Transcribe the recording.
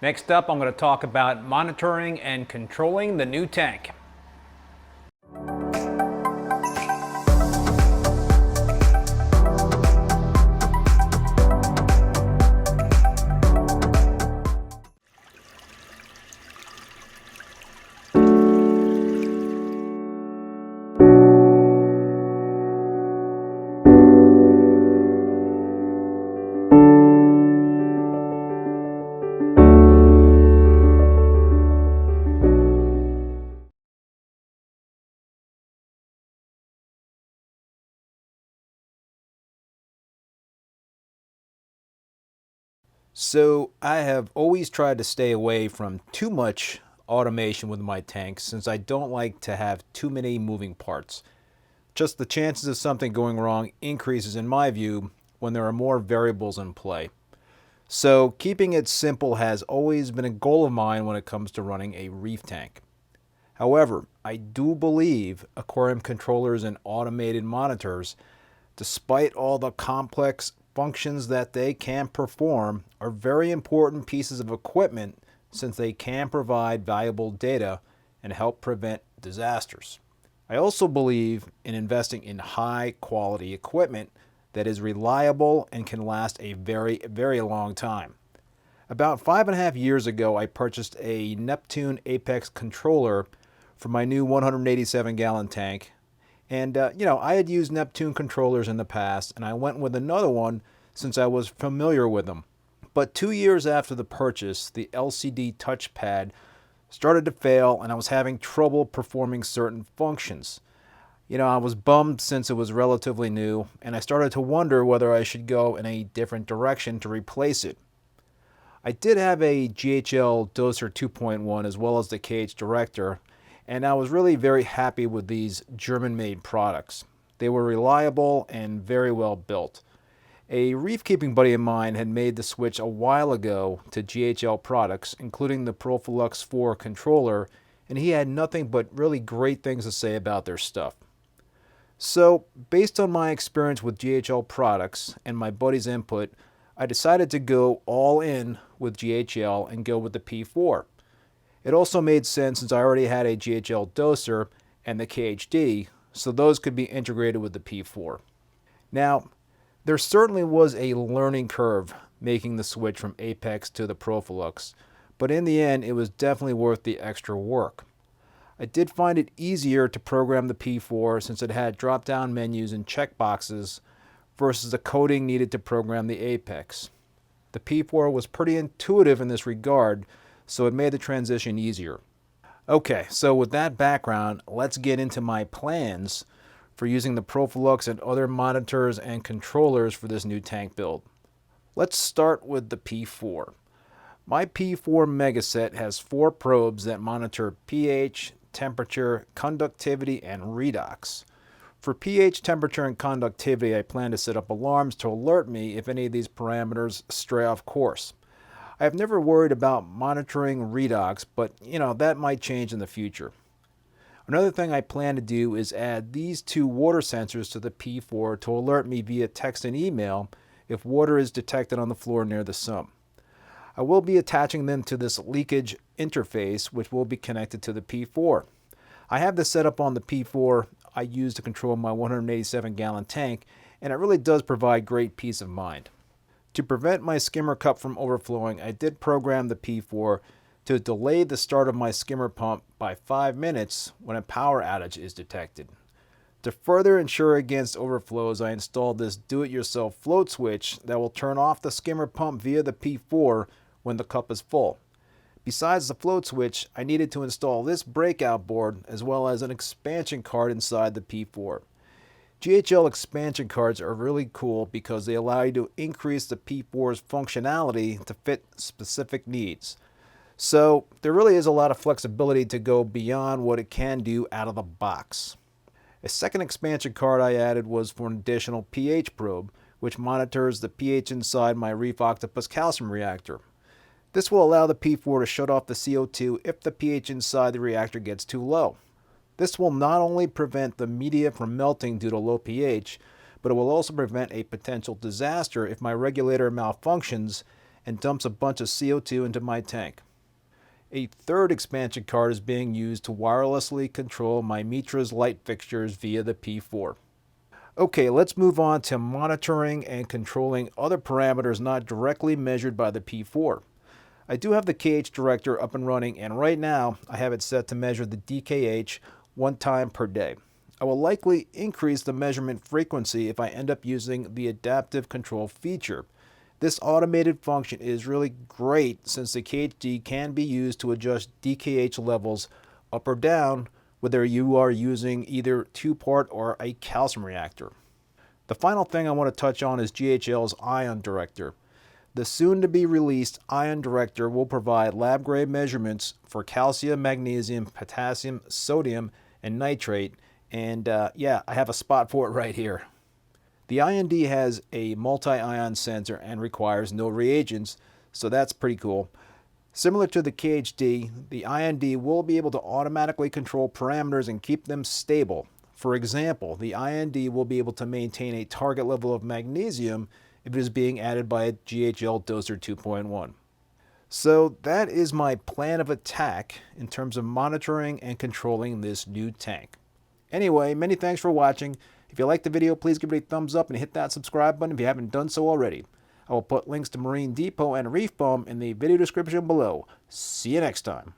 Next up, I'm going to talk about monitoring and controlling the new tank. So I have always tried to stay away from too much automation with my tanks since I don't like to have too many moving parts. Just the chances of something going wrong increases in my view when there are more variables in play. So keeping it simple has always been a goal of mine when it comes to running a reef tank. However, I do believe aquarium controllers and automated monitors, despite all the complex functions that they can perform, are very important pieces of equipment since they can provide valuable data and help prevent disasters. I also believe in investing in high quality equipment that is reliable and can last a very long time. About 5.5 years ago, I purchased a Neptune Apex controller for my new 187-gallon tank. And, I had used Neptune controllers in the past, and I went with another one since I was familiar with them. But 2 years after the purchase, the LCD touchpad started to fail, and I was having trouble performing certain functions. I was bummed since it was relatively new, and I started to wonder whether I should go in a different direction to replace it. I did have a GHL Doser 2.1 as well as the KH Director, and I was really very happy with these German-made products. They were reliable and very well built. A reef keeping buddy of mine had made the switch a while ago to GHL products, including the Profilux 4 controller, and he had nothing but really great things to say about their stuff. So, based on my experience with GHL products and my buddy's input, I decided to go all in with GHL and go with the P4. It also made sense since I already had a GHL Doser and the KHD, so those could be integrated with the P4. Now, there certainly was a learning curve making the switch from Apex to the Profilux, but in the end it was definitely worth the extra work. I did find it easier to program the P4 since it had drop-down menus and checkboxes versus the coding needed to program the Apex. The P4 was pretty intuitive in this regard, so it made the transition easier. Okay, so with that background, let's get into my plans for using the Profilux and other monitors and controllers for this new tank build. Let's start with the P4. My P4 Megaset has 4 probes that monitor pH, temperature, conductivity, and redox. For pH, temperature, and conductivity, I plan to set up alarms to alert me if any of these parameters stray off course. I have never worried about monitoring redox, but that might change in the future. Another thing I plan to do is add these 2 water sensors to the P4 to alert me via text and email if water is detected on the floor near the sump. I will be attaching them to this leakage interface, which will be connected to the P4. I have this set up on the P4 I use to control my 187-gallon tank, and it really does provide great peace of mind. To prevent my skimmer cup from overflowing, I did program the P4 to delay the start of my skimmer pump by 5 minutes when a power outage is detected. To further ensure against overflows, I installed this do-it-yourself float switch that will turn off the skimmer pump via the P4 when the cup is full. Besides the float switch, I needed to install this breakout board as well as an expansion card inside the P4. GHL expansion cards are really cool because they allow you to increase the P4's functionality to fit specific needs. So there really is a lot of flexibility to go beyond what it can do out of the box. A second expansion card I added was for an additional pH probe, which monitors the pH inside my Reef Octopus calcium reactor. This will allow the P4 to shut off the CO2 if the pH inside the reactor gets too low. This will not only prevent the media from melting due to low pH, but it will also prevent a potential disaster if my regulator malfunctions and dumps a bunch of CO2 into my tank. A third expansion card is being used to wirelessly control my Mitra's light fixtures via the P4. Okay, let's move on to monitoring and controlling other parameters not directly measured by the P4. I do have the KH director up and running, and right now I have it set to measure the DKH 1 time per day. I will likely increase the measurement frequency if I end up using the adaptive control feature. This automated function is really great since the KHD can be used to adjust DKH levels up or down whether you are using either 2-part or a calcium reactor. The final thing I want to touch on is GHL's Ion Director. The soon-to-be released Ion Director will provide lab-grade measurements for calcium, magnesium, potassium, sodium, and nitrate, and yeah, I have a spot for it right here. The IND has a multi-ion sensor and requires no reagents, so that's pretty cool. Similar to the KHD, the IND will be able to automatically control parameters and keep them stable. For example, the IND will be able to maintain a target level of magnesium if it is being added by a GHL Doser 2.1. So that is my plan of attack in terms of monitoring and controlling this new tank. Anyway, many thanks for watching. If you liked the video, please give it a thumbs up and hit that subscribe button if you haven't done so already. I will put links to Marine Depot and Reefbum in the video description below. See you next time.